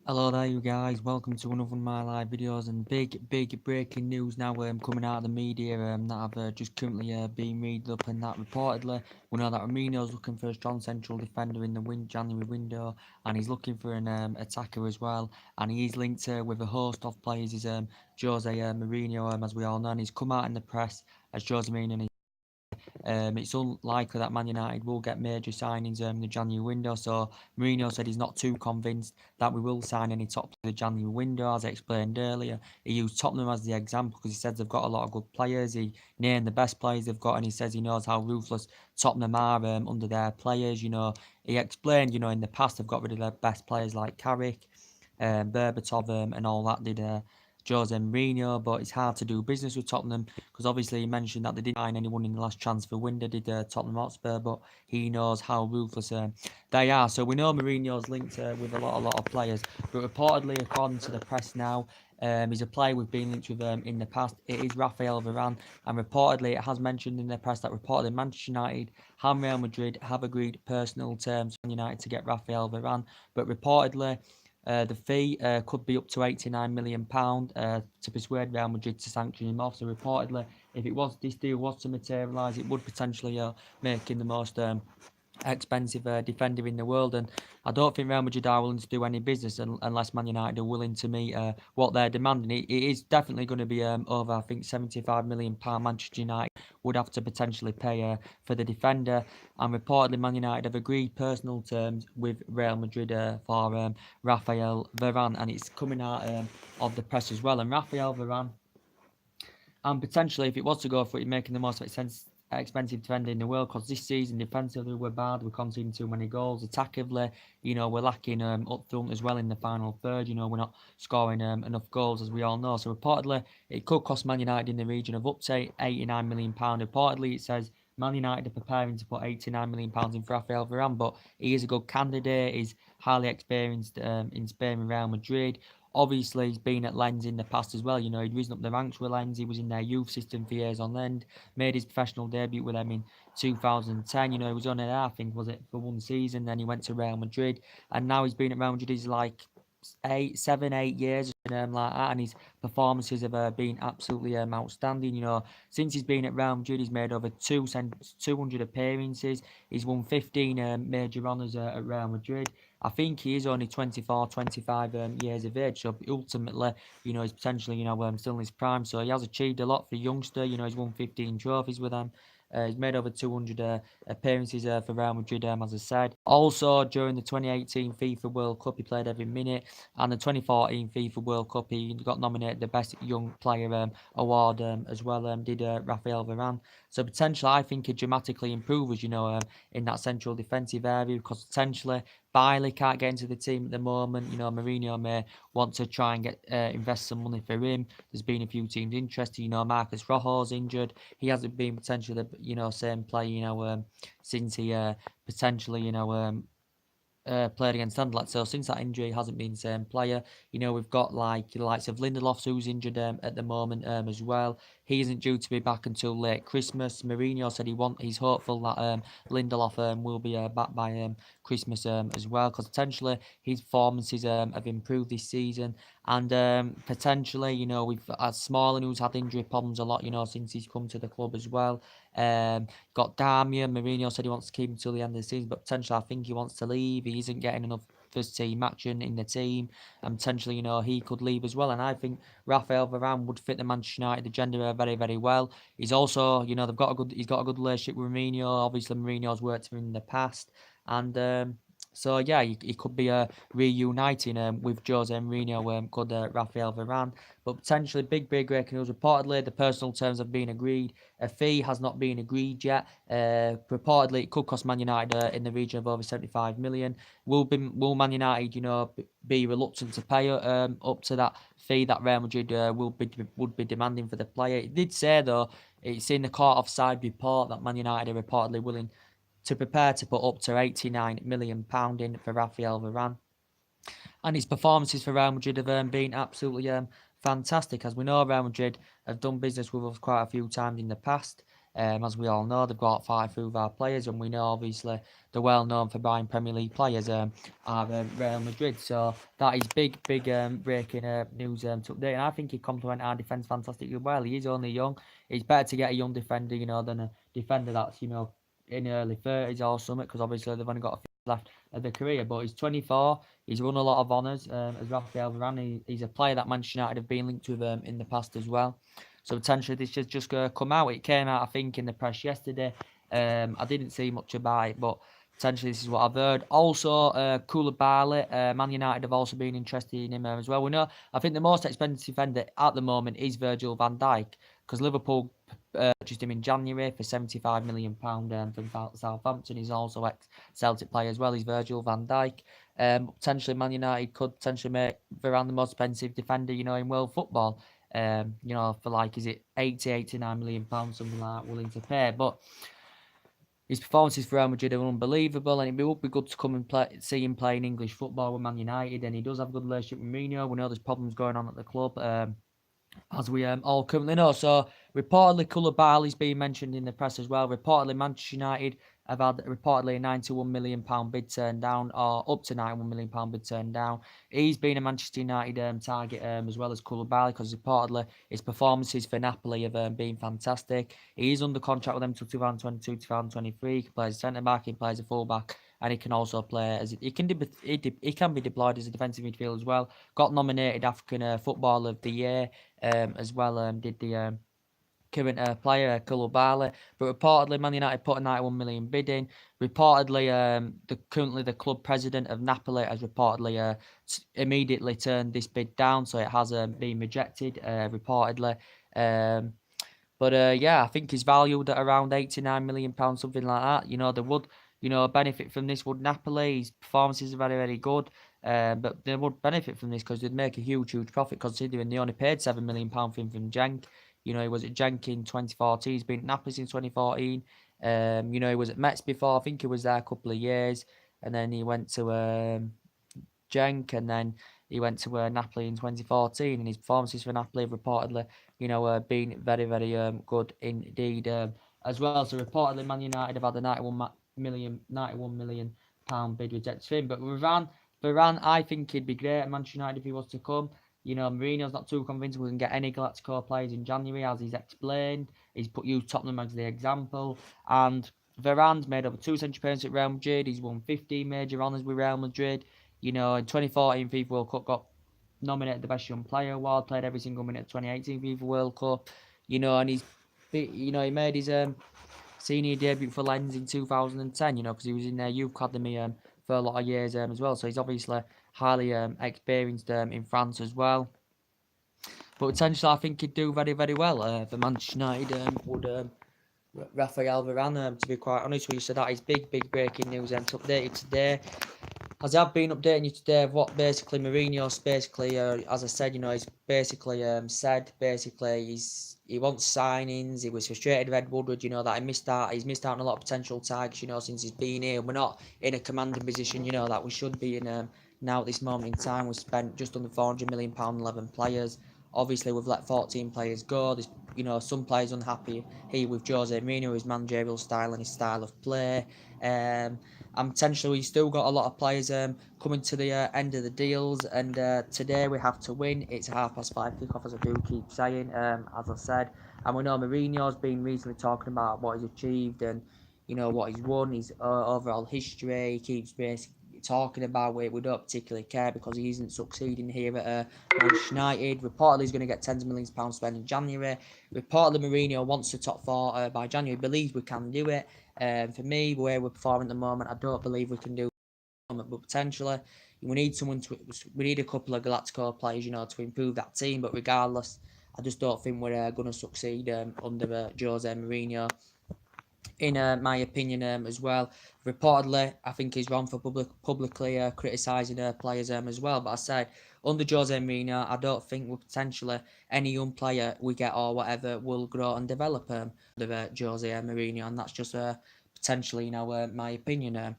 Hello there you guys, welcome to another one of my live videos and big breaking news now coming out of the media that I've just currently been reading up, and that reportedly we know that Firmino's looking for a strong central defender in the January window, and he's looking for an attacker as well, and he's linked with a host of players. Is Jose Mourinho, as we all know, and he's come out in the press as Jose Mourinho. It's unlikely that Man United will get major signings in the January window. So Mourinho said he's not too convinced that we will sign any top players in the January window. As I explained earlier, he used Tottenham as the example because he says they've got a lot of good players. He named the best players they've got, and he says he knows how ruthless Tottenham are under their players. He explained, in the past they've got rid of their best players like Carrick, Berbatov, and all that did Jose Mourinho, but it's hard to do business with Tottenham because obviously he mentioned that they didn't sign anyone in the last transfer window, did Tottenham Hotspur, but he knows how ruthless they are. So we know Mourinho's linked with a lot of players, but reportedly, according to the press now, he's a player we've been linked with in the past. It is Raphael Varane, and reportedly it has mentioned in the press that reportedly Manchester United and Real Madrid have agreed personal terms for United to get Raphael Varane, but reportedly the fee could be up to £89 million to persuade Real Madrid to sanction him off. So reportedly, if this deal was to materialise, it would potentially make him the most expensive defender in the world, and I don't think Real Madrid are willing to do any business unless Man United are willing to meet what they're demanding. It is definitely going to be over, I think, £75 million Manchester United would have to potentially pay for the defender, and reportedly Man United have agreed personal terms with Real Madrid for Raphael Varane, and it's coming out of the press as well. And Raphael Varane, and potentially, if it was to go for it, making the most expensive defender in the world, because this season defensively we're bad, we're conceding too many goals. Attackively, we're lacking up front as well in the final third. We're not scoring enough goals, as we all know. So reportedly, it could cost Man United in the region of up to £89 million. Reportedly, it says Man United are preparing to put £89 million in for Raphael Varane, but he is a good candidate. He's highly experienced in Spain and Real Madrid. Obviously, he's been at Lens in the past as well. He'd risen up the ranks with Lens. He was in their youth system for years on end. Made his professional debut with them in 2010. He was only there, I think, was it for one season. Then he went to Real Madrid, and now he's been at Real Madrid. He's like 8 years, like that, and his performances have been absolutely outstanding. Since he's been at Real Madrid, he's made over 200 appearances. He's won 15 major honours at Real Madrid. I think he is only 24, 25 years of age, so ultimately, he's potentially, still in his prime, so he has achieved a lot for a youngster. He's won 15 trophies with them. He's made over 200 appearances for Real Madrid, as I said. Also, during the 2018 FIFA World Cup, he played every minute, and the 2014 FIFA World Cup, he got nominated the Best Young Player award as well, did Raphael Varane. So potentially, I think he dramatically improves, in that central defensive area, because potentially Bailey can't get into the team at the moment. Mourinho may want to try and get invest some money for him. There's been a few teams interested. Marcus Rojo's injured. He hasn't been potentially the same player since he potentially played against Anderlecht. So since that injury, he hasn't been the same player. We've got like the likes of Lindelof, who's injured at the moment as well. He isn't due to be back until late Christmas. Mourinho said he's hopeful that Lindelof will be back by Christmas as well, because potentially his performances have improved this season, and potentially we've Smalling, who's had injury problems a lot since he's come to the club as well. Got Darmian. Mourinho said he wants to keep him till the end of the season, but potentially I think he wants to leave. He isn't getting enough first team action in the team, and potentially he could leave as well. And I think Raphael Varane would fit the Manchester United agenda very, very well. He's also he's got a good relationship with Mourinho. Obviously Mourinho's worked for him in the past, and so yeah, he could be reuniting with Jose Mourinho, could Raphael Varane. But potentially big breaking news. Reportedly, the personal terms have been agreed. A fee has not been agreed yet. Reportedly, it could cost Man United in the region of over 75 million. Will Man United, be reluctant to pay up to that fee that Real Madrid would be demanding for the player? It did say though, it's in the court offside report that Man United are reportedly willing to prepare to put up to £89 million in for Raphael Varane. And his performances for Real Madrid have been absolutely fantastic. As we know, Real Madrid have done business with us quite a few times in the past. As we all know, they've got 5 players, and we know obviously they're well known for buying Premier League players. Are Real Madrid. So that is big breaking news today. And I think he complemented our defence fantastically well. He is only young. It's better to get a young defender, than a defender that's in early 30s or something, because obviously they've only got a few left of their career. But he's 24. He's won a lot of honours as Rapheal Varane. He's a player that Manchester United have been linked with in the past as well. So potentially this is just going to come out. It came out, I think, in the press yesterday. I didn't see much about it, but potentially this is what I've heard. Also, Koulibaly, Man United have also been interested in him as well. We know, I think the most expensive defender at the moment is Virgil van Dijk, because Liverpool purchased him in January for £75 million from Southampton. He's also ex-Celtic player as well. He's Virgil van Dijk. Potentially Man United could potentially make Varane the most expensive defender, in world football. For like, is it 89 million pounds, something like that, willing to pay. But his performances for Real Madrid are unbelievable, and it would be good to come and see him playing English football with Man United. And he does have a good relationship with Mourinho. We know there's problems going on at the club, as we all currently know. So reportedly, Koulibaly's being mentioned in the press as well. Reportedly, Manchester United have had reportedly a £91 million bid turned down, or up to £91 million bid turned down. He's been a Manchester United target as well as Koulibaly, because reportedly his performances for Napoli have been fantastic. He is under contract with them until 2022-2023. He can play as a centre back, he plays a full back, and he can also play as he can be deployed as a defensive midfielder as well. Got nominated African Footballer of the Year as well. Did the current player Koulibaly, but reportedly Man United put a 91 million bid in. Reportedly, currently the club president of Napoli has reportedly immediately turned this bid down, so it has been rejected. Reportedly. Yeah, I think he's valued at around £89 million, something like that. They would, benefit from this, would Napoli. His performances are very, very good. But they would benefit from this because they'd make a huge profit, considering they only paid £7 million for him from Genk. He was at Genk in 2014. He's been at Napoli since 2014. He was at Metz before. I think he was there a couple of years. And then he went to Genk, and then he went to Napoli in 2014, and his performances for Napoli have reportedly, been very, very good indeed as well. So reportedly, Man United have had a 91 million pound bid rejected for him. But Varane, I think he'd be great at Manchester United if he was to come. Mourinho's not too convinced we can get any Galactico players in January, as he's explained. He's used Tottenham as the example, and Varane's made over 2 century appearances at Real Madrid. He's won 15 major honours with Real Madrid. In 2014 FIFA World Cup, got nominated the Best Young Player Award, played every single minute of 2018 FIFA World Cup, and he made his senior debut for Lens in 2010, because he was in their youth academy for a lot of years as well. So he's obviously highly experienced in France as well. But potentially, I think he'd do very, very well for Manchester United. Would Raphael Varane, to be quite honest with you. So that is big breaking news. Updated today. As I've been updating you today of what basically Mourinho's as I said, he's basically said he wants signings. He was frustrated with Ed Woodward, that he's missed out on a lot of potential tags, since he's been here. We're not in a commanding position, that we should be in now at this moment in time. We've spent just under £400 million, 11 players. Obviously, we've let 14 players go. There's, some players unhappy here with Jose Mourinho, his managerial style and his style of play. And potentially we've still got a lot of players coming to the end of the deals, and today we have to win. It's a 5:30 kickoff, as I do keep saying, as I said, and we know Mourinho's been recently talking about what he's achieved and what he's won, his overall history. He keeps basically talking about it. We don't particularly care because he isn't succeeding here at Manchester United. Reportedly he's going to get £10 million spent in January. Reportedly Mourinho wants the top 4 by January. Believes we can do it. For me, the way we're performing at the moment, I don't believe we can do it, but potentially we need a couple of Galactico players, to improve that team. But regardless, I just don't think we're going to succeed under Jose Mourinho. In my opinion, as well. Reportedly, I think he's wrong for publicly criticising players as well. But I said, under Jose Mourinho, I don't think potentially any young player we get or whatever will grow and develop under Jose Mourinho, and that's just potentially, my opinion.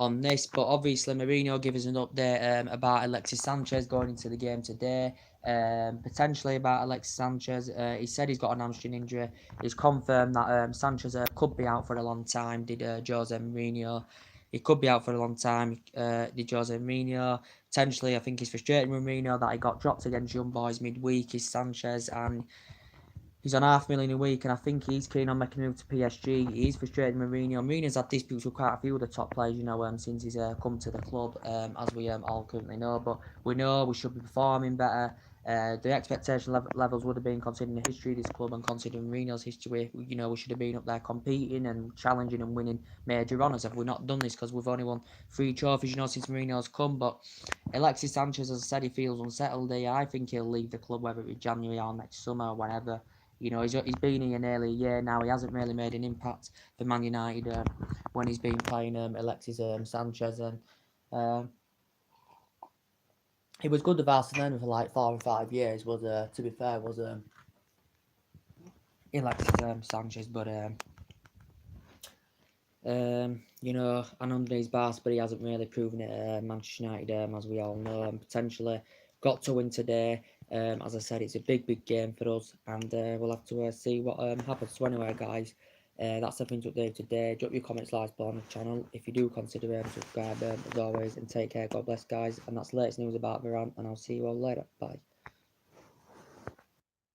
on this. But obviously, Mourinho gave us an update about Alexis Sanchez going into the game today. Potentially about Alexis Sanchez. He said he's got an hamstring injury. He's confirmed that Sanchez could be out for a long time. Did Jose Mourinho? He could be out for a long time. Did Jose Mourinho? Potentially, I think he's frustrated with Mourinho that he got dropped against Young Boys midweek. Is Sanchez, and he's on $500,000 a week, and I think he's keen on making a move to PSG. He's frustrated with Mourinho. Mourinho's had disputes with quite a few of the top players, since he's come to the club, as we all currently know. But we know we should be performing better. The expectation levels would have been, considering the history of this club and considering Mourinho's history, we should have been up there competing and challenging and winning major honours. Have we not done this because we've only won 3 trophies, since Mourinho's come? But Alexis Sanchez, as I said, he feels unsettled here. I think he'll leave the club, whether it be January or next summer or whenever. He's been here nearly a year now. He hasn't really made an impact for Man United when he's been playing Alexis Sanchez. And he was good with Barcelona for like 4 or 5 years. To be fair, was Alexis Sanchez. But and under his bars, but he hasn't really proven it at Manchester United, as we all know, and potentially got to win today. As I said, it's a big game for us, and we'll have to see what happens. So anyway, guys, that's everything to update today. Drop your comments, likes below on the channel. If you do consider subscribe, as always, and take care. God bless, guys. And that's the latest news about Varane, and I'll see you all later. Bye.